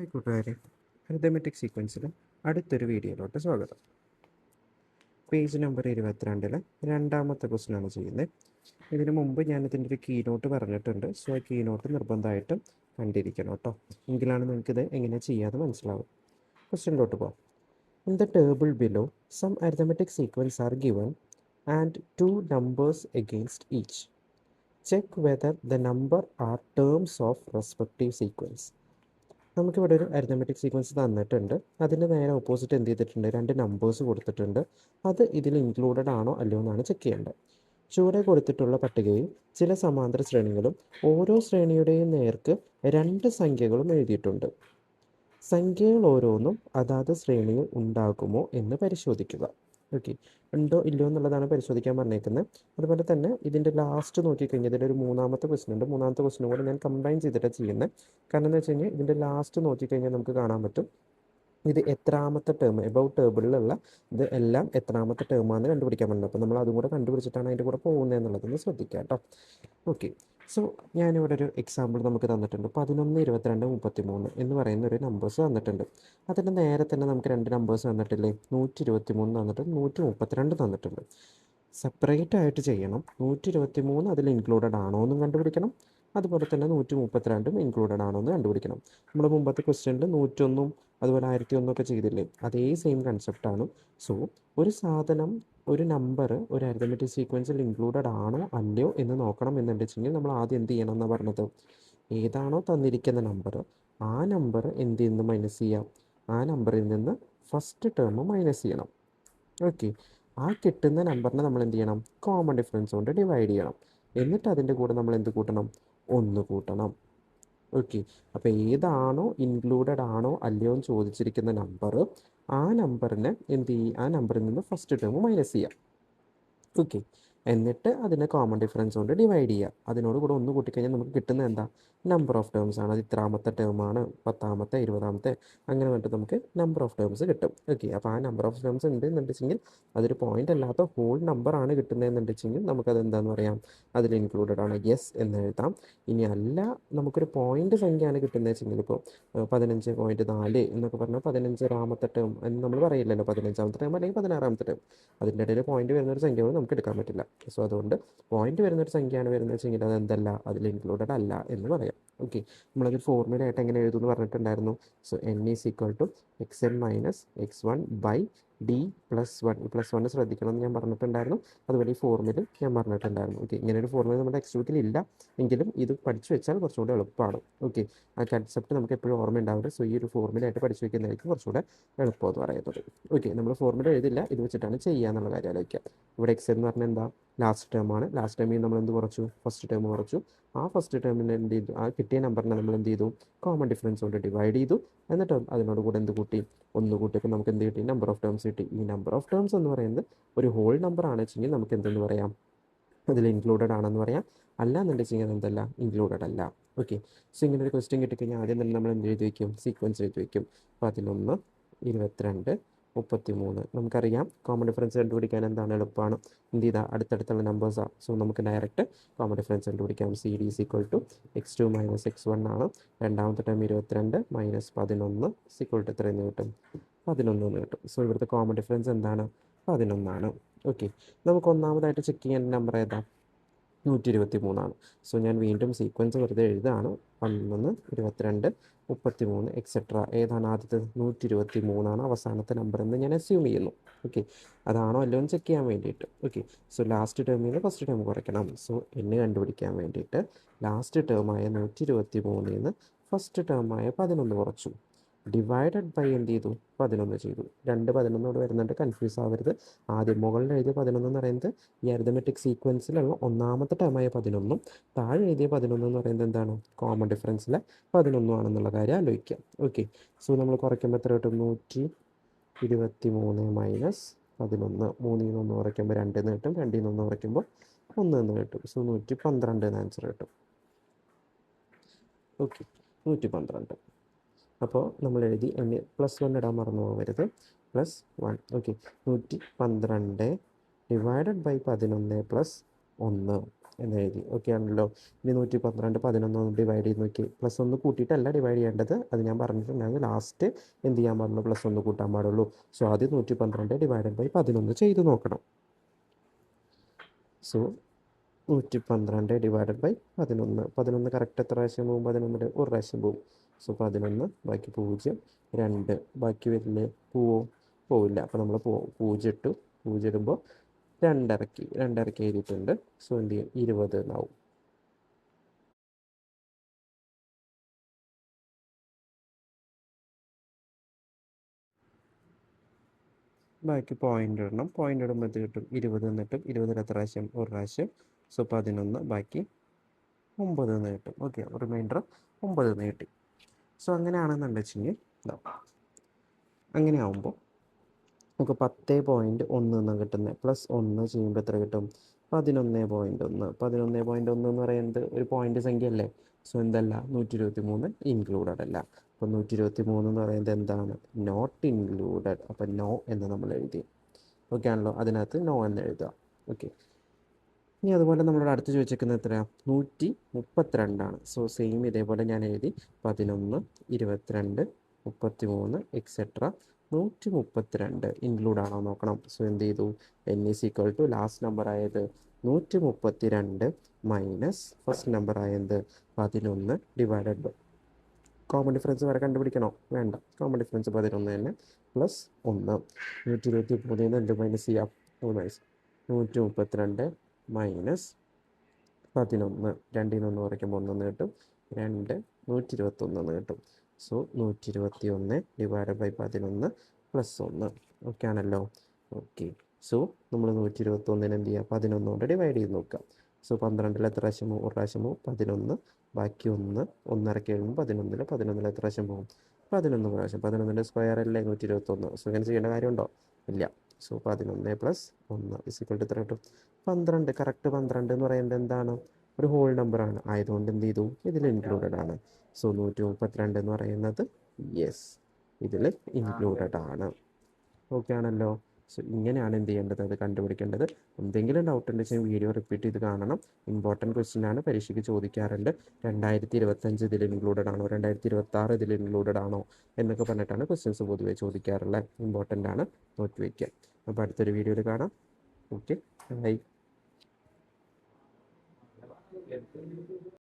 Hi കൂട്ടുകാരെ, arithmetic സീക്വൻസിലെ അടുത്തൊരു വീഡിയോയിലോട്ട് സ്വാഗതം. പേജ് നമ്പർ 22 രണ്ടാമത്തെ ക്വസ്റ്റ്യനാണ് ചെയ്യുന്നത്. ഇതിനു മുമ്പ് ഞാൻ ഇതിൻ്റെ ഒരു കീനോട്ട് പറഞ്ഞിട്ടുണ്ട്. സോ ആ കീനോട്ട് നിർബന്ധമായിട്ടും കണ്ടിരിക്കണം കേട്ടോ, എങ്കിലാണ് നിങ്ങൾക്കിത് എങ്ങനെ ചെയ്യാതെ മനസ്സിലാവും. ക്വസ്റ്റ്യനിലോട്ട് പോകാം. In the table below some arithmetic sequence are given and two numbers against each. Check whether the number are terms of respective sequence. നമുക്കിവിടെ ഒരു അരിത്തമെറ്റിക് സീക്വൻസ് തന്നിട്ടുണ്ട്. അതിൻ്റെ നേരെ ഓപ്പോസിറ്റ് എന്ത് ചെയ്തിട്ടുണ്ട്, രണ്ട് നമ്പേഴ്സ് കൊടുത്തിട്ടുണ്ട്. അത് ഇതിൽ ഇൻക്ലൂഡഡ് ആണോ അല്ലയോ എന്നാണ് ചെക്ക് ചെയ്യേണ്ടത്. ചുവടെ കൊടുത്തിട്ടുള്ള പട്ടികയിൽ ചില സമാന്തര ശ്രേണികളും ഓരോ ശ്രേണിയുടെയും നേർക്ക് രണ്ട് സംഖ്യകളും എഴുതിയിട്ടുണ്ട്. സംഖ്യകൾ ഓരോന്നും അതാത് ശ്രേണിയിൽ ഉണ്ടാകുമോ എന്ന് പരിശോധിക്കുക. ഓക്കെ, ഉണ്ടോ ഇല്ലയോ എന്നുള്ളതാണ് പരിശോധിക്കാൻ പറഞ്ഞേക്കുന്നത്. അതുപോലെ തന്നെ ഇതിൻ്റെ ലാസ്റ്റ് നോക്കിക്കഴിഞ്ഞാൽ ഇതിൻ്റെ ഒരു മൂന്നാമത്തെ ക്വസ്റ്റ്യൻ ഉണ്ട്. മൂന്നാമത്തെ ക്വസ്റ്റ്യനും കൂടെ ഞാൻ കമ്പൈൻ ചെയ്തിട്ടാണ് ചെയ്യുന്നത്. കാരണം എന്ന് വെച്ച് കഴിഞ്ഞാൽ ഇതിൻ്റെ ലാസ്റ്റ് നോക്കിക്കഴിഞ്ഞാൽ നമുക്ക് കാണാൻ പറ്റും ഇത് എത്രാമത്തെ ടേം, എബൌട്ട് ടേബിളിലുള്ള ഇത് എല്ലാം എത്രാമത്തെ ടേമാണെന്ന് കണ്ടുപിടിക്കാൻ പറ്റുന്നത്. അപ്പോൾ നമ്മൾ അതും കൂടെ കണ്ടുപിടിച്ചിട്ടാണ് അതിൻ്റെ കൂടെ പോകുന്നത് എന്നുള്ളതൊന്ന് ശ്രദ്ധിക്കാം കേട്ടോ. ഓക്കെ, സോ ഞാനിവിടെ ഒരു എക്സാമ്പിൾ നമുക്ക് തന്നിട്ടുണ്ട്. 11, 22, 33 എന്ന് പറയുന്ന ഒരു നമ്പേഴ്സ് തന്നിട്ടുണ്ട്. അതിൻ്റെ നേരെ തന്നെ നമുക്ക് രണ്ട് നമ്പേഴ്സ് തന്നിട്ടില്ലേ, 123 തന്നിട്ട് 132 തന്നിട്ടുണ്ട്. സെപ്പറേറ്റ് ആയിട്ട് ചെയ്യണം. 123 അതിൽ ഇൻക്ലൂഡഡ് ആണോ എന്നും കണ്ടുപിടിക്കണം. അതുപോലെ തന്നെ 132 ഇൻക്ലൂഡഡ് ആണോ എന്ന് കണ്ടുപിടിക്കണം. നമ്മുടെ മുമ്പത്തെ ക്വസ്റ്റ്യനിൽ 101 അതുപോലെ 1001 ഒക്കെ ചെയ്തില്ലേ, അതേ സെയിം കൺസെപ്റ്റാണ്. സോ ഒരു സാധനം, ഒരു നമ്പർ ഒരു അരിത്തമെറ്റിക് സീക്വൻസിൽ ഇൻക്ലൂഡഡ് ആണോ അല്ലയോ എന്ന് നോക്കണം എന്നുണ്ടെങ്കിൽ നമ്മൾ ആദ്യം എന്ത് ചെയ്യണം എന്നാണ് പറഞ്ഞത്, ഏതാണോ തന്നിരിക്കുന്ന നമ്പർ ആ നമ്പർ എന്തിൽ നിന്ന് മൈനസ് ചെയ്യാം, ആ നമ്പറിൽ നിന്ന് ഫസ്റ്റ് ടേം മൈനസ് ചെയ്യണം. ഓക്കെ, ആ കിട്ടുന്ന നമ്പറിനെ നമ്മൾ എന്ത് ചെയ്യണം, കോമൺ ഡിഫറൻസ് കൊണ്ട് ഡിവൈഡ് ചെയ്യണം. എന്നിട്ട് അതിൻ്റെ കൂടെ നമ്മൾ എന്ത് കൂട്ടണം, 1 കൂട്ടണം. ഓക്കെ, അപ്പോൾ ഏതാണോ ഇൻക്ലൂഡഡ് ആണോ അല്ലയോ എന്ന് ചോദിച്ചിരിക്കുന്ന നമ്പർ, ആ നമ്പറിനെ എന്ത് ചെയ്യും, ആ നമ്പറിൽ നിന്ന് ഫസ്റ്റ് ടേം മൈനസ് ചെയ്യാം. ഓക്കെ, എന്നിട്ട് അതിനെ കോമൺ ഡിഫറൻസ് കൊണ്ട് ഡിവൈഡ് ചെയ്യുക. അതിനോട് കൂടെ 1 കൂട്ടിക്കഴിഞ്ഞാൽ നമുക്ക് കിട്ടുന്നത് എന്താ, നമ്പർ ഓഫ് ടേംസ് ആണ്. അത് ഇത്രാമത്തെ ടേമാണ്, 10ാമത്തെ 20ാമത്തെ അങ്ങനെ വേണ്ടിയിട്ട് നമുക്ക് നമ്പർ ഓഫ് ടേംസ് കിട്ടും. ഓക്കെ, അപ്പോൾ ആ നമ്പർ ഓഫ് ടേംസ് ഉണ്ട് എന്നുണ്ടെങ്കിൽ അതൊരു പോയിന്റ് അല്ലാത്ത ഹോൾ നമ്പറാണ് കിട്ടുന്നതെന്നുണ്ടെങ്കിൽ നമുക്കത് എന്താണെന്ന് പറയാം, അതിൽ ഇൻക്ലൂഡഡ് ആണ്, യെസ് എന്ന് എഴുതാം. ഇനി അല്ല, നമുക്കൊരു പോയിന്റ് സംഖ്യയാണ് കിട്ടുന്നത് വെച്ചെങ്കിൽ ഇപ്പോൾ 15.4 എന്നൊക്കെ പറഞ്ഞാൽ 15ാമത്തെ ടേം എന്ന് നമ്മൾ പറയില്ലല്ലോ, 15ാമത്തെ ടേം അല്ലെങ്കിൽ 16ാമത്തെ ടേം. അതിൻ്റെ ഇടയിൽ പോയിന്റ് വരുന്ന ഒരു സംഖ്യ നമുക്ക് എടുക്കാൻ പറ്റില്ല. സോ അതുകൊണ്ട് പോയിന്റ് വരുന്നൊരു സംഖ്യയാണ് വരുന്നത് വെച്ചെങ്കിൽ അത് എന്തല്ല, അതിൽ ഇൻക്ലൂഡഡ് അല്ല എന്ന് പറയാം. ഓക്കെ, നമ്മളതൊരു ഫോർമുലയായിട്ട് എങ്ങനെ എഴുതുമെന്ന് പറഞ്ഞിട്ടുണ്ടായിരുന്നു. So n is equal to xn minus x1 by d plus 1. ഈ പ്ലസ് 1 ശ്രദ്ധിക്കണം എന്ന് ഞാൻ പറഞ്ഞിട്ടുണ്ടായിരുന്നു. അതുപോലെ ഈ ഫോർമുല ഞാൻ പറഞ്ഞിട്ടുണ്ടായിരുന്നു. ഓക്കെ, ഇങ്ങനെ ഒരു ഫോർമുല നമ്മുടെ ടെക്സ്റ്റ് ബുക്കിൽ ഇല്ല, എങ്കിലും ഇത് പഠിച്ചു വെച്ചാൽ കുറച്ചുകൂടെ എളുപ്പമാണ്. ഓക്കെ, ആ കൺസെപ്റ്റ് നമുക്ക് എപ്പോഴും ഓർമ്മ ഉണ്ടാവില്ല. സോ ഈ ഒരു ഫോർമുലയായിട്ട് പഠിച്ചു വെക്കുന്നതായിരിക്കും കുറച്ചുകൂടെ എളുപ്പമെന്ന് പറയുന്നത്. ഓക്കെ, നമ്മൾ ഫോർമുല എഴുതില്ല, ഇത് വെച്ചിട്ടാണ് ചെയ്യുക എന്നുള്ള കാര്യം ആലോചിക്കുക. ഇവിടെ x എന്ന് പറഞ്ഞാൽ എന്താ, ലാസ്റ്റ് ടേം ആണ്. ലാസ്റ്റ് ടേമിൽ നമ്മൾ എന്ത് കുറച്ചു, ഫസ്റ്റ് ടേം കുറച്ചു. ആ ഫസ്റ്റ് ടേമിൽ എന്ത് ചെയ്തു, ആ കിട്ടിയ നമ്പറിനെ നമ്മൾ എന്ത് ചെയ്തു, കോമൺ ഡിഫറൻസ് കൊണ്ട് ഡിവൈഡ് ചെയ്തു. എന്നിട്ട് അതിനോട് കൂടെ എന്ത് കൂട്ടി, 1 കൂട്ടിയപ്പോൾ നമുക്ക് എന്ത് കിട്ടി, നമ്പർ ഓഫ് ടേംസ് കിട്ടി. ഈ നമ്പർ ഓഫ് ടേംസ് എന്ന് പറയുന്നത് ഒരു ഹോൾ നമ്പർ ആണ് വെച്ചെങ്കിൽ നമുക്ക് എന്തെന്ന് പറയാം, അതിൽ ഇൻക്ലൂഡഡ് ആണെന്ന് പറയാം. അല്ല എന്നുണ്ടെങ്കിൽ എന്തല്ല, ഇൻക്ലൂഡഡ് അല്ല. ഓക്കെ, സോ ഇങ്ങനെ ഒരു ക്വസ്റ്റ്യൻ കിട്ടിക്കഴിഞ്ഞാൽ ആദ്യം തന്നെ നമ്മൾ എന്ത് എഴുതി വയ്ക്കും, സീക്വൻസ് എഴുതി വയ്ക്കും. 11, 22, 33. നമുക്കറിയാം കോമൺ ഡിഫറൻസ് കണ്ടുപിടിക്കാൻ എന്താണ് എളുപ്പമാണ്, എന്ത് ചെയ്താൽ അടുത്തടുത്തുള്ള നമ്പേഴ്സാണ്. സോ നമുക്ക് ഡയറക്റ്റ് കോമൺ ഡിഫറൻസ് കണ്ടുപിടിക്കാം. C D is equal to x2 minus x1 ആണ്. രണ്ടാമത്തെ ടൈം 22 മൈനസ് 11 ഈക്വൽ ടു എത്രയെന്ന് കിട്ടും, 11 എന്ന് കിട്ടും. സോ ഇവിടുത്തെ കോമൺ ഡിഫറൻസ് എന്താണ്, 11 ആണ്. ഓക്കെ, നമുക്ക് ഒന്നാമതായിട്ട് ചെക്ക് ചെയ്യേണ്ട നമ്പർ ഏതാ, 123 സോ ഞാൻ വീണ്ടും സീക്വൻസ് വെറുതെ എഴുതാണ്. 11, 22, 33 എക്സെട്ര. ഏതാണ് ആദ്യത്തെ, 123 അവസാനത്തെ നമ്പർ എന്ന് ഞാൻ അസ്യൂം ചെയ്യുന്നു. ഓക്കെ, അതാണോ അല്ലോ എന്ന് ചെക്ക് ചെയ്യാൻ വേണ്ടിയിട്ട്. ഓക്കെ, സോ ലാസ്റ്റ് ടേമിൽ നിന്ന് ഫസ്റ്റ് ടേം കുറയ്ക്കണം. സോ എന്നെ കണ്ടുപിടിക്കാൻ വേണ്ടിയിട്ട് ലാസ്റ്റ് ടേമായ 123 നിന്ന് ഫസ്റ്റ് ടേമായ 11 കുറച്ചു. ഡിവൈഡഡ് ബൈ എന്ത് ചെയ്തു, 11 ചെയ്തു. 11 വരുന്നുണ്ട്, കൺഫ്യൂസ് ആവരുത്. ആദ്യം മുകളിൽ എഴുതിയ 11 എന്ന് പറയുന്നത് ഈ അരിത്തമെറ്റിക് സീക്വൻസിലുള്ള ഒന്നാമത്തെ ടേമായ 11, താഴെ എഴുതിയ 11 എന്ന് പറയുന്നത് എന്താണ്, കോമൺ ഡിഫറൻസിലെ 11 ആണെന്നുള്ള കാര്യം ആലോചിക്കാം. ഓക്കെ, സോ നമ്മൾ കുറയ്ക്കുമ്പോൾ എത്ര കിട്ടും, 123 മൈനസ് 11. 3 നിന്ന് 1 കുറയ്ക്കുമ്പോൾ 2 എന്ന് കിട്ടും. 2 നിന്ന് 1 കുറയ്ക്കുമ്പോൾ 1 എന്ന് കിട്ടും. സോ 112 എന്ന് ആൻസർ കിട്ടും. ഓക്കെ, 112. അപ്പോൾ നമ്മൾ എഴുതി +1 ഇടാൻ മറന്നു പോകരുത്, +1. Okay, 112 divided by 11 + 1. എന്ന് എഴുതി. ഓക്കെ ആണല്ലോ. ഇനി 112 11 ഡിവൈഡ് ചെയ്ത് നോക്കി. പ്ലസ് 1 കൂട്ടിയിട്ടല്ല ഡിവൈഡ് ചെയ്യേണ്ടത്, അത് ഞാൻ പറഞ്ഞിട്ടുണ്ടായിരുന്നു. ലാസ്റ്റ് എന്ത് ചെയ്യാൻ പാടുള്ളൂ, പ്ലസ് 1 കൂട്ടാൻ പാടുള്ളൂ. സോ ആദ്യം 112 ഡിവൈഡഡ് ബൈ 11 ചെയ്ത് നോക്കണം. So 112 divided by 11. 11 കറക്റ്റ് എത്ര പ്രാവശ്യം പോകും? 11 ഒരു പ്രാവശ്യം പോകും. സോ 11 ബാക്കി 0 2 ബാക്കി വരില്ലേ? പോവില്ല. അപ്പോൾ നമ്മൾ 0 ഇട്ടു. 0 ഇടുമ്പോൾ 2 ഇറക്കി എഴുതിയിട്ടുണ്ട്. സോ എന്ത് ചെയ്യും? 20 എന്നാവും. ബാക്കി പോയിന്റ് ഇടണം. പോയിന്റ് ഇടുമ്പോൾ ഇത് കിട്ടും 20 എന്ന് കിട്ടും. 20 എത്ര പ്രാവശ്യം? ഒരു പ്രാവശ്യം. സോ 11 ബാക്കി 9 എന്ന് കിട്ടും. ഓക്കെ, റിമൈൻഡർ 9 എന്ന് കിട്ടി. സോ അങ്ങനെയാണെന്നുണ്ട് വെച്ചെങ്കിൽ അങ്ങനെ ആവുമ്പോൾ നമുക്ക് 10.1 എന്ന് കിട്ടുന്നത്. പ്ലസ് 1 ചെയ്യുമ്പോൾ എത്ര കിട്ടും? 11.1. 11.1 എന്ന് പറയുന്നത് ഒരു പോയിന്റ് സംഖ്യ അല്ലേ? സോ എന്തല്ല, 123 ഇൻക്ലൂഡഡ് അല്ല. അപ്പോൾ 123 എന്ന് പറയുന്നത് എന്താണ്? Not included. അപ്പോൾ നോ എന്ന് നമ്മൾ എഴുതി. ഓക്കെ ആണല്ലോ. അതിനകത്ത് നോ എന്ന് എഴുതുക. ഓക്കെ. ഇനി അതുപോലെ നമ്മളോട് അടുത്ത് ചോദിച്ചേക്കുന്നത് എത്രയാണ്? 132. സോ സെയിം ഇതേപോലെ ഞാൻ എഴുതി 11 22 33 എക്സെട്ര 132 ഇൻക്ലൂഡ് ആണോ നോക്കണം. സോ എന്ത് ചെയ്തു? n is equal to last number ആയത് 132 മൈനസ് ഫസ്റ്റ് നമ്പർ ആയത് 11 ഡിവൈഡഡ് ബൈ കോമൺ ഡിഫറൻസ് വരെ കണ്ടുപിടിക്കണോ? വേണ്ട. കോമൺ ഡിഫറൻസ് 11 തന്നെ പ്ലസ് 1. 123 എന്ത് മൈനസ് ചെയ്യാം? 132 മൈനസ് 11. 2 1 കുറയ്ക്കുമ്പോൾ 1 കിട്ടും. 2 121 എന്ന് കിട്ടും. So 121 divided by 11 plus 1. Okay ആണല്ലോ. ഓക്കെ. സോ നമ്മൾ 121 എന്ത് ചെയ്യുക? 11 കൊണ്ട് ഡിവൈഡ് ചെയ്ത് നോക്കുക. സോ 12 എത്ര പ്രാവശ്യം പോകും? ഒരു പ്രാവശ്യം പോകും. 11 ബാക്കി 1 ഇറക്കി എഴുതുമ്പോൾ 11 എത്ര പ്രാവശ്യം പോകും? 11 പ്രാവശ്യം. 11 സ്ക്വയർ അല്ലേ 121. സോ ഇങ്ങനെ ചെയ്യേണ്ട കാര്യമുണ്ടോ? ഇല്ല. സോ 11 പ്ലസ് 1 ഇസിക്വൽ ടു എത്ര കിട്ടും? 12. കറക്റ്റ് 12 എന്ന് പറയുന്നത് എന്താണ്? ഒരു ഹോൾ നമ്പറാണ്. ആയതുകൊണ്ട് എന്ത് ചെയ്തു? ഇതിൽ ഇൻക്ലൂഡഡ് ആണ്. സോ 132 എന്ന് പറയുന്നത് യെസ് ഇതിൽ ഇൻക്ലൂഡഡ് ആണ്. ഓക്കെ ആണല്ലോ. സോ ഇങ്ങനെയാണ് എന്ത് ചെയ്യേണ്ടത്? അത് കണ്ടുപിടിക്കേണ്ടത്. എന്തെങ്കിലും ഡൗട്ട് ഉണ്ടെങ്കിൽ വീഡിയോ റിപ്പീറ്റ് ചെയ്ത് കാണണം. ഇമ്പോർട്ടൻറ്റ് ക്വസ്റ്റ്യൻ ആണ്, പരീക്ഷയ്ക്ക് ചോദിക്കാറുണ്ട്. 2025 ഇതിൽ ഇൻക്ലൂഡഡ് ആണോ, 2026 ഇതിൽ ഇൻക്ലൂഡഡ് ആണോ എന്നൊക്കെ പറഞ്ഞിട്ടാണ് ക്വസ്റ്റ്യൻസ് പൊതുവേ ചോദിക്കാറുള്ളത്. ഇമ്പോർട്ടൻ്റ് ആണ്, നോക്കി വയ്ക്കുക. അപ്പോൾ അടുത്തൊരു വീഡിയോയിൽ കാണാം. Okay, by.